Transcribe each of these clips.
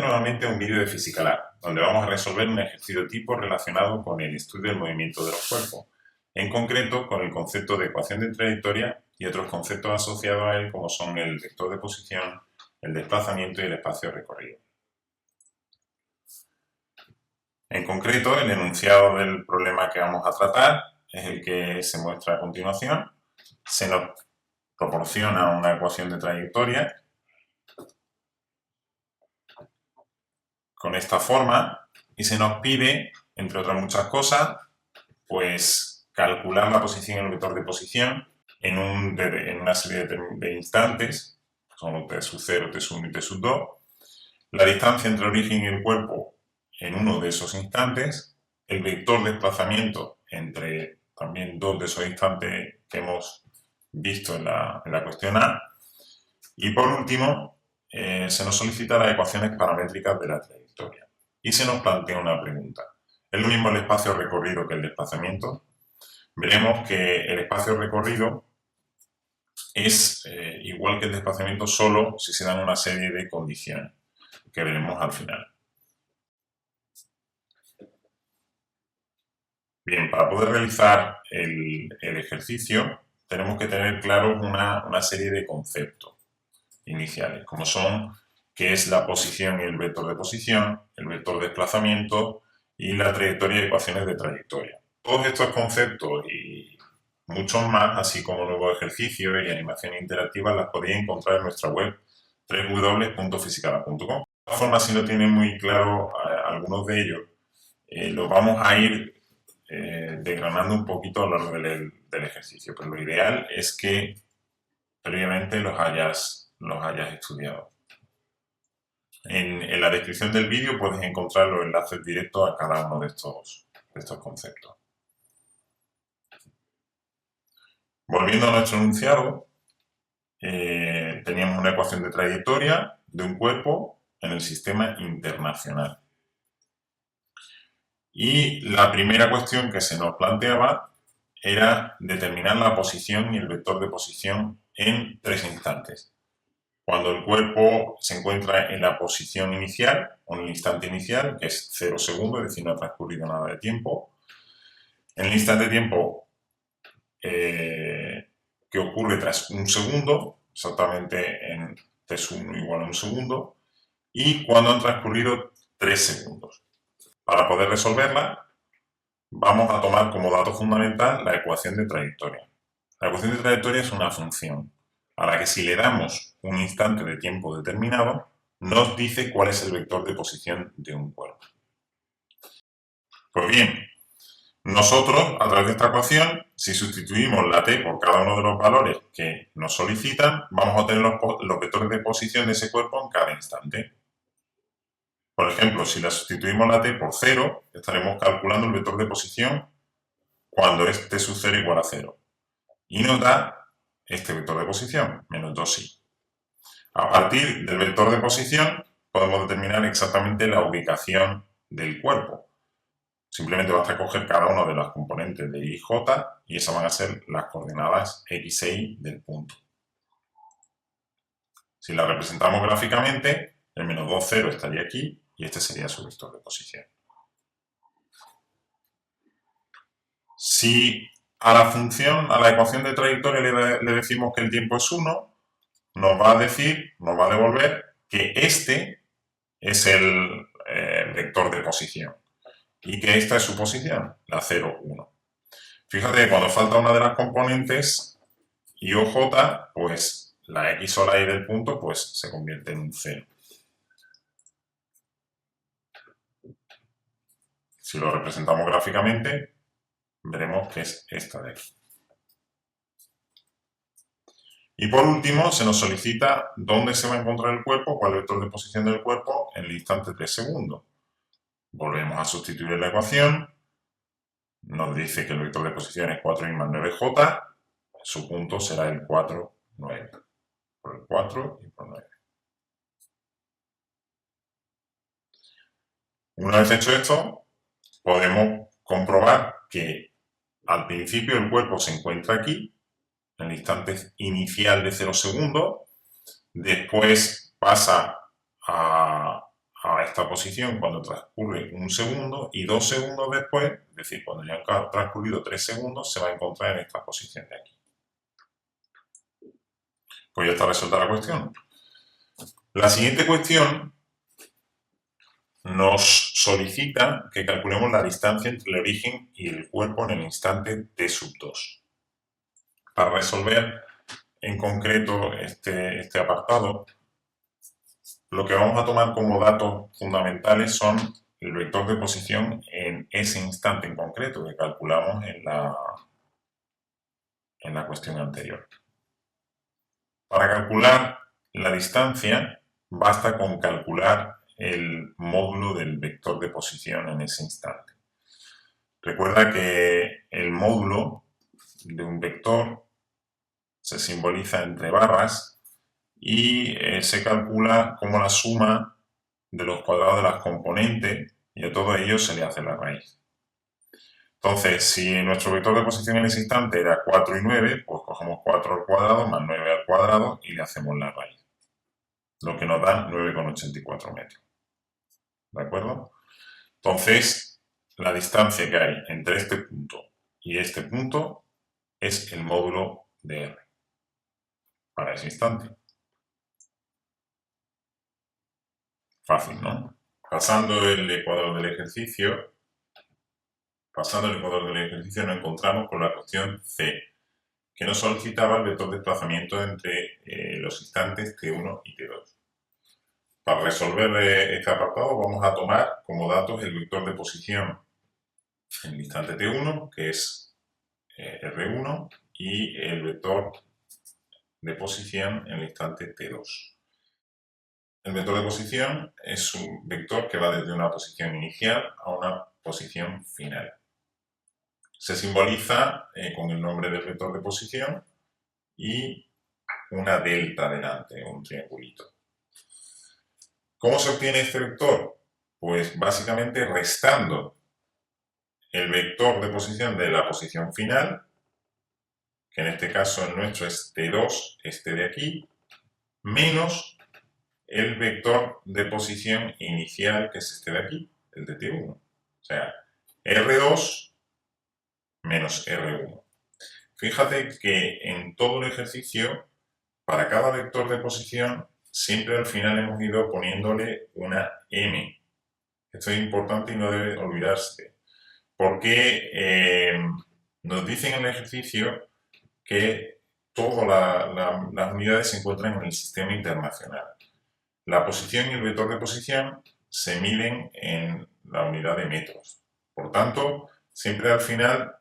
nuevamente a un vídeo de Física Lab, donde vamos a resolver un ejercicio tipo relacionado con el estudio del movimiento de los cuerpos, en concreto con el concepto de ecuación de trayectoria y otros conceptos asociados a él como son el vector de posición, el desplazamiento y el espacio recorrido. En concreto, el enunciado del problema que vamos a tratar es el que se muestra a continuación. Se nos proporciona una ecuación de trayectoria con esta forma y se nos pide, entre otras muchas cosas, pues calcular la posición en el vector de posición en una serie de instantes, son t sub 0, t sub 1 y t sub 2, la distancia entre el origen y el cuerpo en uno de esos instantes, el vector de desplazamiento entre también dos de esos instantes que hemos visto en la cuestión A, y por último se nos solicita las ecuaciones paramétricas de la trayectoria y se nos plantea una pregunta. ¿Es lo mismo el espacio recorrido que el desplazamiento? Veremos que el espacio recorrido es igual que el desplazamiento solo si se dan una serie de condiciones que veremos al final. Bien, para poder realizar el ejercicio tenemos que tener claros una serie de conceptos iniciales, como son qué es la posición y el vector de posición, el vector de desplazamiento y la trayectoria y ecuaciones de trayectoria. Todos estos conceptos y muchos más, así como nuevos ejercicios y animaciones interactivas, las podéis encontrar en nuestra web www.fisicalab.com. De todas formas, si no tienen muy claro algunos de ellos, los vamos a ir desgranando un poquito a lo largo del ejercicio, pero lo ideal es que previamente los hayas estudiado. En la descripción del vídeo puedes encontrar los enlaces directos a cada uno de estos conceptos. Volviendo a nuestro enunciado, teníamos una ecuación de trayectoria de un cuerpo en el sistema internacional. Y la primera cuestión que se nos planteaba era determinar la posición y el vector de posición en 3 instantes. Cuando el cuerpo se encuentra en la posición inicial, o en el instante inicial, que es 0 segundos, es decir, no ha transcurrido nada de tiempo. En el instante de tiempo que ocurre tras un segundo, exactamente en t1 igual a un segundo, y cuando han transcurrido 3 segundos. Para poder resolverla, vamos a tomar como dato fundamental la ecuación de trayectoria. La ecuación de trayectoria es una función a la que si le damos un instante de tiempo determinado, nos dice cuál es el vector de posición de un cuerpo. Pues bien, nosotros, a través de esta ecuación, si sustituimos la t por cada uno de los valores que nos solicitan, vamos a obtener los vectores de posición de ese cuerpo en cada instante. Por ejemplo, si la sustituimos la t por 0, estaremos calculando el vector de posición cuando es t sub 0 igual a 0. Y nos da este vector de posición, menos 2i. A partir del vector de posición podemos determinar exactamente la ubicación del cuerpo. Simplemente basta coger cada uno de los componentes de i y j y esas van a ser las coordenadas x e y del punto. Si la representamos gráficamente, el menos 2, 0 estaría aquí y este sería su vector de posición. Si a la ecuación de trayectoria le decimos que el tiempo es 1, nos va a devolver que este es el vector de posición y que esta es su posición, la 0, 1. Fíjate que cuando falta una de las componentes, i o j, pues la x o la y del punto pues se convierte en un 0. Si lo representamos gráficamente, veremos que es esta de aquí. Y por último, se nos solicita dónde se va a encontrar el cuerpo, cuál es el vector de posición del cuerpo en el instante 3 segundos. Volvemos a sustituir la ecuación. Nos dice que el vector de posición es 4i más 9j. Su punto será el 4, 9. Por el 4 y por 9. Una vez hecho esto, podemos comprobar que al principio el cuerpo se encuentra aquí, en el instante inicial de 0 segundos, después pasa a esta posición cuando transcurre 1 segundo y 2 segundos después, es decir, cuando ya han transcurrido 3 segundos, se va a encontrar en esta posición de aquí. Pues ya está resuelta la cuestión. La siguiente cuestión nos solicita que calculemos la distancia entre el origen y el cuerpo en el instante t sub 2. Para resolver en concreto este apartado, lo que vamos a tomar como datos fundamentales son el vector de posición en ese instante en concreto que calculamos en la cuestión anterior. Para calcular la distancia, basta con calcular el módulo del vector de posición en ese instante. Recuerda que el módulo de un vector se simboliza entre barras y se calcula como la suma de los cuadrados de las componentes y a todo ello se le hace la raíz. Entonces, si nuestro vector de posición en ese instante era 4 y 9, pues cogemos 4 al cuadrado más 9 al cuadrado y le hacemos la raíz, lo que nos da 9,84 metros. ¿De acuerdo? Entonces, la distancia que hay entre este punto y este punto es el módulo de R para ese instante. Fácil, ¿no? Pasando el ecuador del ejercicio, nos encontramos con la cuestión C, que nos solicitaba el vector de desplazamiento entre los instantes T1 y T2. Para resolver este apartado vamos a tomar como datos el vector de posición en el instante T1, que es R1, y el vector de posición en el instante T2. El vector de posición es un vector que va desde una posición inicial a una posición final. Se simboliza con el nombre del vector de posición y una delta delante, un triangulito. ¿Cómo se obtiene este vector? Pues básicamente restando el vector de posición de la posición final, que en este caso el nuestro es T2, este de aquí, menos el vector de posición inicial, que es este de aquí, el de T1. O sea, R2 menos R1. Fíjate que en todo el ejercicio, para cada vector de posición, siempre al final hemos ido poniéndole una M. Esto es importante y no debe olvidarse, porque nos dicen en el ejercicio que todas las unidades se encuentran en el sistema internacional. La posición y el vector de posición se miden en la unidad de metros. Por tanto, siempre al final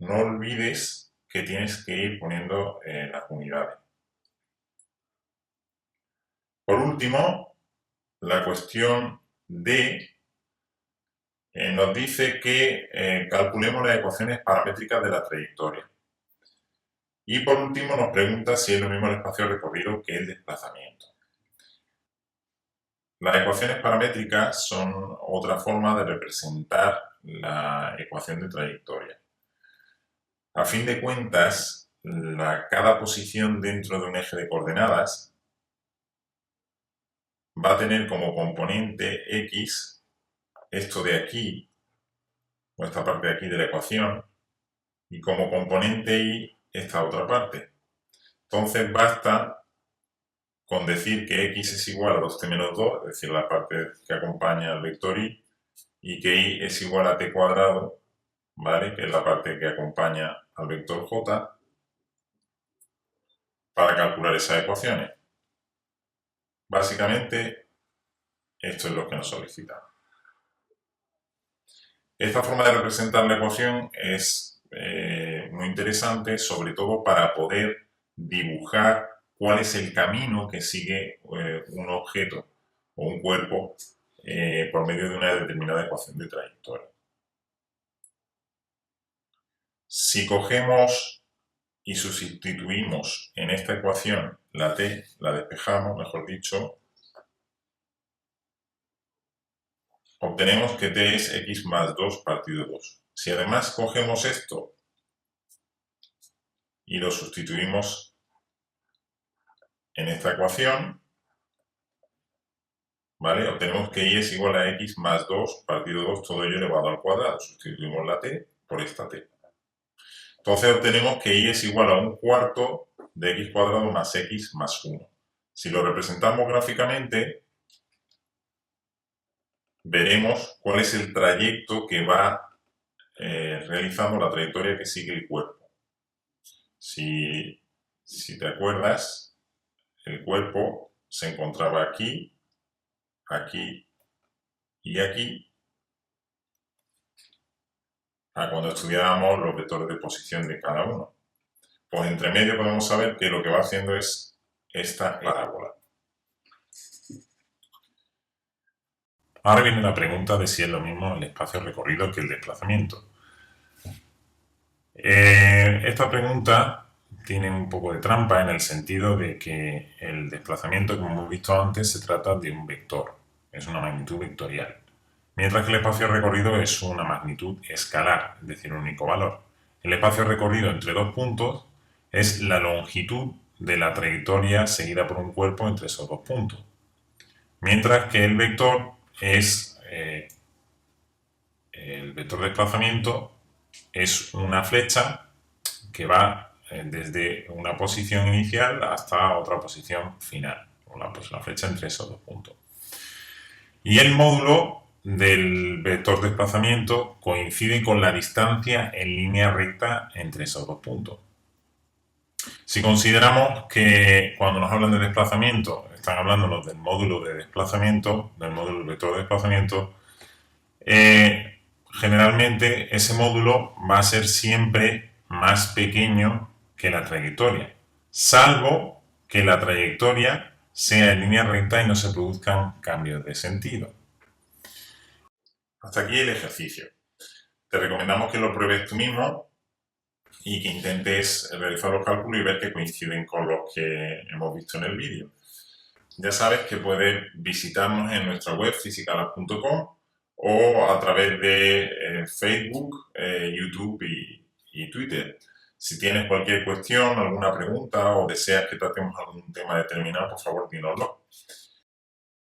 no olvides que tienes que ir poniendo las unidades. Por último, la cuestión D nos dice que calculemos las ecuaciones paramétricas de la trayectoria. Y por último nos pregunta si es lo mismo el espacio recorrido que el desplazamiento. Las ecuaciones paramétricas son otra forma de representar la ecuación de trayectoria. A fin de cuentas, cada posición dentro de un eje de coordenadas va a tener como componente X esto de aquí, o esta parte de aquí de la ecuación, y como componente Y esta otra parte. Entonces basta con decir que X es igual a 2t menos 2, es decir, la parte que acompaña al vector y que Y es igual a t cuadrado, ¿vale? Que es la parte que acompaña al vector J, para calcular esas ecuaciones. Básicamente, esto es lo que nos solicitan. Esta forma de representar la ecuación es muy interesante, sobre todo para poder dibujar cuál es el camino que sigue un objeto o un cuerpo por medio de una determinada ecuación de trayectoria. Si cogemos y sustituimos en esta ecuación la t, la despejamos, mejor dicho, obtenemos que t es x más 2 partido 2. Si además cogemos esto y lo sustituimos en esta ecuación, ¿vale? Obtenemos que y es igual a x más 2 partido 2, todo ello elevado al cuadrado. Sustituimos la t por esta t. Entonces obtenemos que y es igual a un cuarto de x cuadrado más x más 1. Si lo representamos gráficamente, veremos cuál es el trayecto que va realizando, la trayectoria que sigue el cuerpo. Si te acuerdas, el cuerpo se encontraba aquí, aquí y aquí, a cuando estudiábamos los vectores de posición de cada uno. Pues entre medio podemos saber que lo que va haciendo es esta parábola. Ahora viene la pregunta de si es lo mismo el espacio recorrido que el desplazamiento. Esta pregunta tiene un poco de trampa en el sentido de que el desplazamiento, como hemos visto antes, se trata de un vector, es una magnitud vectorial, mientras que el espacio recorrido es una magnitud escalar, es decir, un único valor. El espacio recorrido entre dos puntos es la longitud de la trayectoria seguida por un cuerpo entre esos dos puntos, mientras que el vector es el vector de desplazamiento es una flecha que va desde una posición inicial hasta otra posición final, una flecha entre esos dos puntos. Y el módulo del vector de desplazamiento coincide con la distancia en línea recta entre esos dos puntos. Si consideramos que cuando nos hablan de desplazamiento están hablándonos del módulo de desplazamiento, del módulo del vector de desplazamiento, generalmente ese módulo va a ser siempre más pequeño que la trayectoria, salvo que la trayectoria sea en línea recta y no se produzcan cambios de sentido. Hasta aquí el ejercicio. Te recomendamos que lo pruebes tú mismo y que intentes realizar los cálculos y ver que coinciden con los que hemos visto en el vídeo. Ya sabes que puedes visitarnos en nuestra web fisicalab.com o a través de Facebook, YouTube y Twitter. Si tienes cualquier cuestión, alguna pregunta o deseas que tratemos algún tema determinado, por favor, dínoslo.